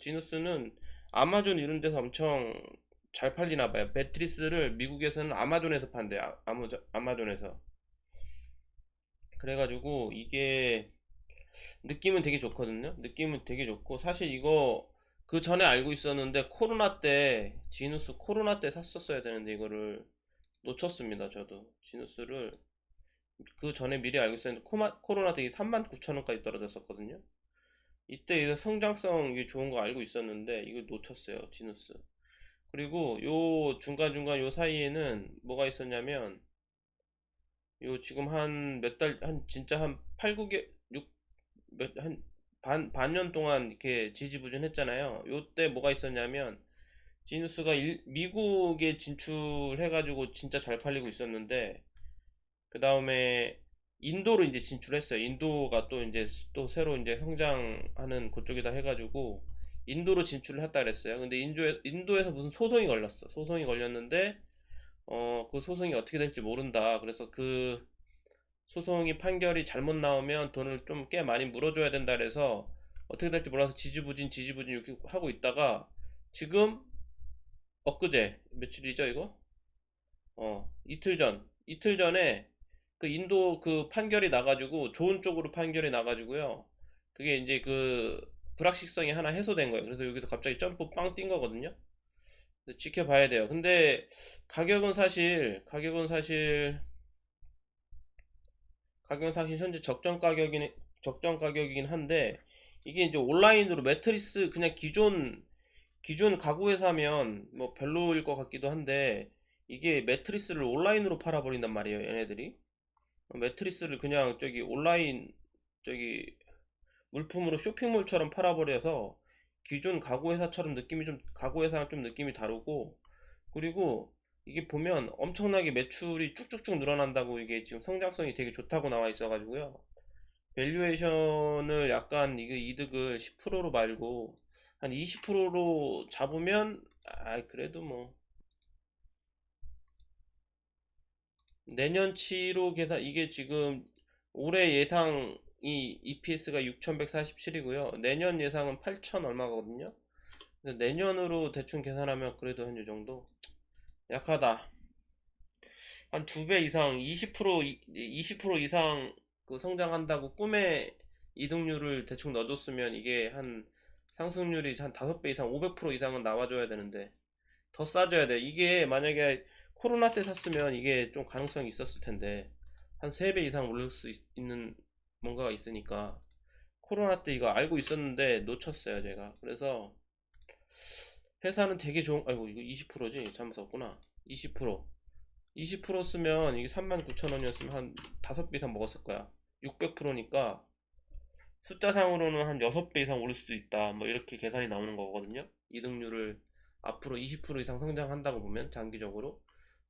지누스는 아마존 이런 데서 엄청 잘 팔리나 봐요. 매트리스를 미국에서는 아마존에서 판대요. 아마존에서. 그래가지고 이게 느낌은 되게 좋거든요. 느낌은 되게 좋고 사실 이거 그 전에 알고 있었는데 코로나 때 지누스 코로나 때 샀었어야 되는데 이거를 놓쳤습니다. 저도 지누스를 그 전에 미리 알고 있었는데 코로나 때 39,000원까지 떨어졌었거든요. 이때 이제 성장성 이게 좋은 거 알고 있었는데 이거 놓쳤어요. 지누스. 그리고 요 중간중간 요 사이에는 뭐가 있었냐면 요 지금 한 몇 달, 한 진짜 한 8, 9개, 6, 한 반년 동안 이렇게 지지부진했잖아요. 요때 뭐가 있었냐면 지누스가 미국에 진출해가지고 진짜 잘 팔리고 있었는데 그 다음에 인도로 이제 진출했어요. 인도가 또 이제 또 새로 이제 성장하는 그쪽이다 해가지고 인도로 진출을 했다 그랬어요. 근데 인도에서 무슨 소송이 걸렸어. 소송이 걸렸는데 그 소송이 어떻게 될지 모른다. 그래서 그 소송이 판결이 잘못 나오면 돈을 좀 꽤 많이 물어줘야 된다 그래서 어떻게 될지 몰라서 지지부진 이렇게 하고 있다가 지금 엊그제 며칠이죠 이거? 이틀 전에 그 인도 그 판결이 나가지고 좋은 쪽으로 판결이 나가지고요. 그게 이제 그 불확실성이 하나 해소된 거예요. 그래서 여기서 갑자기 점프 빵 뛴 거거든요. 그래서 지켜봐야 돼요. 근데 가격은 사실 현재 적정 가격이긴 한데 이게 이제 온라인으로 매트리스 그냥 기존 가구에 사면 뭐 별로일 것 같기도 한데 이게 매트리스를 온라인으로 팔아버린단 말이에요, 얘네들이. 매트리스를 그냥 저기 온라인 저기 물품으로 쇼핑몰처럼 팔아버려서 기존 가구 회사랑 좀 느낌이 다르고 그리고 이게 보면 엄청나게 매출이 쭉쭉쭉 늘어난다고 이게 지금 성장성이 되게 좋다고 나와 있어가지고요. 밸류에이션을 약간 이거 이득을 10%로 말고 한 20%로 잡으면 그래도 뭐 내년치로 계산 이게 지금 올해 예상이 EPS가 6147이고요. 내년 예상은 8천 얼마거든요. 그래서 내년으로 대충 계산하면 그래도 한 이 정도 약하다. 한 두 배 이상 20% 이상 그 성장한다고 꿈에 이득률을 대충 넣어줬으면 이게 한 상승률이 한 5배 이상 500% 이상은 나와줘야 되는데 더 싸져야 돼. 이게 만약에 코로나 때 샀으면 이게 좀 가능성이 있었을 텐데 한 3배 이상 오를 수 있는 뭔가가 있으니까 코로나 때 이거 알고 있었는데 놓쳤어요 제가. 그래서 회사는 되게 좋은 아이고 이거 20%지 잘못 썼구나. 20% 쓰면 이게 39,000원이었으면 한 5배 이상 먹었을 거야. 600%니까 숫자상으로는 한 6배 이상 오를 수도 있다. 뭐 이렇게 계산이 나오는 거거든요. 이득률을 앞으로 20% 이상 성장한다고 보면 장기적으로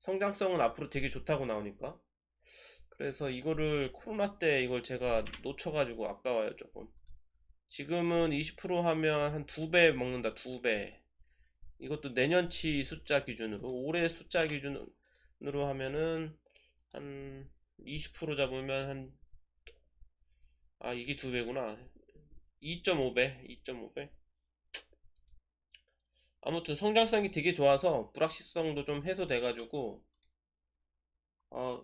성장성은 앞으로 되게 좋다고 나오니까 그래서 이거를 코로나 때 이걸 제가 놓쳐가지고 아까워요 조금. 지금은 20% 하면 한 2배 먹는다 2배. 이것도 내년치 숫자 기준으로 올해 숫자 기준으로 하면은 한 20% 잡으면 이게 2배구나. 2.5배 2.5배. 아무튼 성장성이 되게 좋아서 불확실성도 좀 해소돼가지고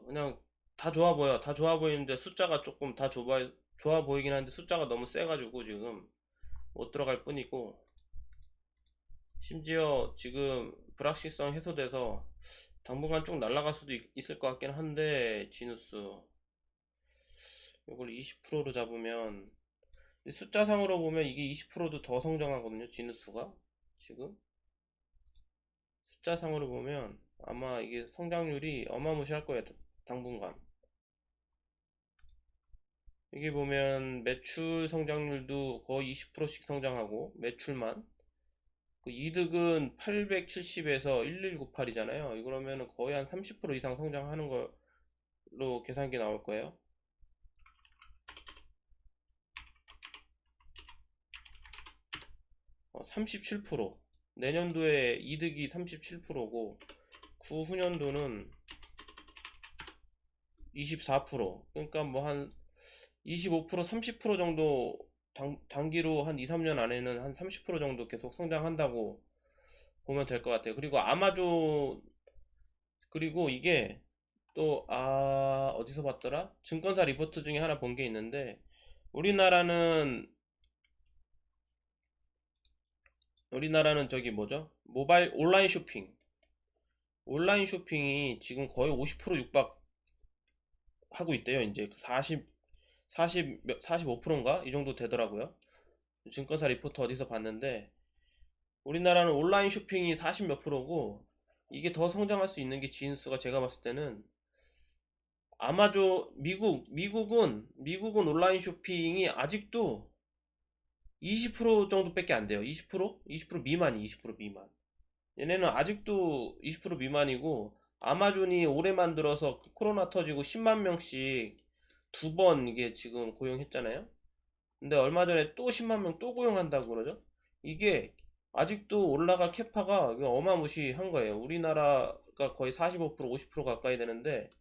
그냥 다 좋아 보여. 다 좋아 보이는데 숫자가 조금 다 좋아 보이긴 한데 숫자가 너무 세가지고 지금 못 들어갈 뿐이고 심지어 지금 불확실성 해소돼서 당분간 쭉 날아갈 수도 있을 것 같긴 한데 지누스 이걸 20%로 잡으면 숫자상으로 보면 이게 20%도 더 성장하거든요. 지누스가 지금 숫자상으로 보면 아마 이게 성장률이 어마무시할 거예요. 당분간 이게 보면 매출 성장률도 거의 20%씩 성장하고 매출만 그 이득은 870에서 1198이잖아요. 그러면은 거의 한 30% 이상 성장하는 걸로 계산기 나올 거예요. 37% 내년도에 이득이 37%고 구후년도는 24% 그러니까 뭐 한 25% 30% 정도 단기로 한 2, 3년 안에는 한 30% 정도 계속 성장한다고 보면 될 것 같아요. 그리고 아마존, 그리고 이게 또, 어디서 봤더라? 증권사 리포트 중에 하나 본 게 있는데, 우리나라는, 우리나라는 저기 뭐죠? 모바일, 온라인 쇼핑. 온라인 쇼핑이 지금 거의 50% 육박하고 있대요. 이제 45%인가? 이 정도 되더라고요. 증권사 리포트 어디서 봤는데, 우리나라는 온라인 쇼핑이 40 몇 프로고, 이게 더 성장할 수 있는 게 지인수가 제가 봤을 때는 아마존, 미국은 온라인 쇼핑이 아직도 20% 정도밖에 안 돼요. 20%? 20% 미만이 20% 미만. 얘네는 아직도 20% 미만이고, 아마존이 올해 만들어서 코로나 터지고 10만 명씩 두 번 이게 지금 고용했잖아요. 근데 얼마 전에 또 10만 명 또 고용한다고 그러죠. 이게 아직도 올라갈 캐파가 어마무시한 거예요. 우리나라가 거의 45% 50% 가까이 되는데,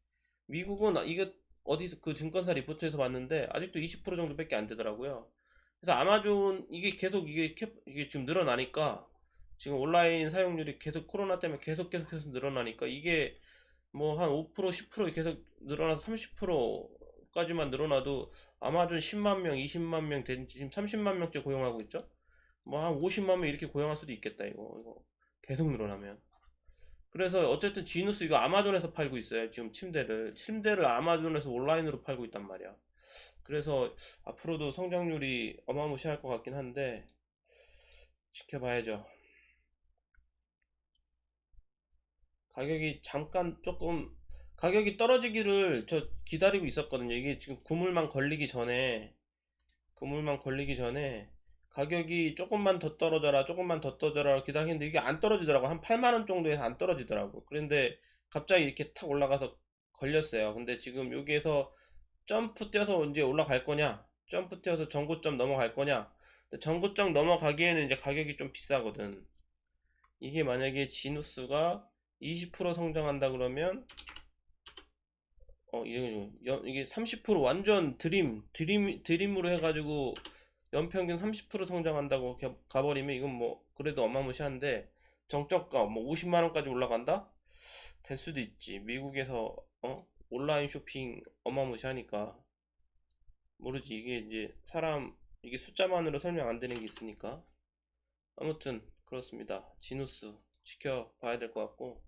미국은 이게 어디서 그 증권사 리포트에서 봤는데 아직도 20% 정도밖에 안 되더라고요. 그래서 아마존 이게 계속 이게 지금 늘어나니까, 지금 온라인 사용률이 계속 코로나 때문에 계속해서 늘어나니까, 이게 뭐 한 5% 10% 계속 늘어나서 30%까지만 늘어나도 아마존 10만 명, 20만 명 지금 30만 명째 고용하고 있죠. 뭐 한 50만 명 이렇게 고용할 수도 있겠다, 이거 계속 늘어나면. 그래서 어쨌든 지누스 이거 아마존에서 팔고 있어요. 지금 침대를 아마존에서 온라인으로 팔고 있단 말이야. 그래서 앞으로도 성장률이 어마무시할 것 같긴 한데 지켜봐야죠. 가격이 잠깐 조금 가격이 떨어지기를 저 기다리고 있었거든요. 이게 지금 그물만 걸리기 전에 가격이 조금만 더 떨어져라, 조금만 더 떨어져라 기다리는데 이게 안 떨어지더라고. 한 8만 원 정도에서 안 떨어지더라고. 그런데 갑자기 이렇게 탁 올라가서 걸렸어요. 근데 지금 여기에서 점프 뛰어서 이제 올라갈 거냐? 점프 뛰어서 전고점 넘어갈 거냐? 근데 전고점 넘어가기에는 이제 가격이 좀 비싸거든. 이게 만약에 진우스가 20% 성장한다 그러면, 이게 30% 완전 드림으로 해가지고 연평균 30% 성장한다고 가버리면 이건 뭐 그래도 어마무시한데, 정점가 뭐 50만 원까지 올라간다? 될 수도 있지. 미국에서 온라인 쇼핑 어마무시하니까. 모르지. 이게 이제 이게 숫자만으로 설명 안 되는 게 있으니까. 아무튼 그렇습니다. 지누스 지켜봐야 될 것 같고,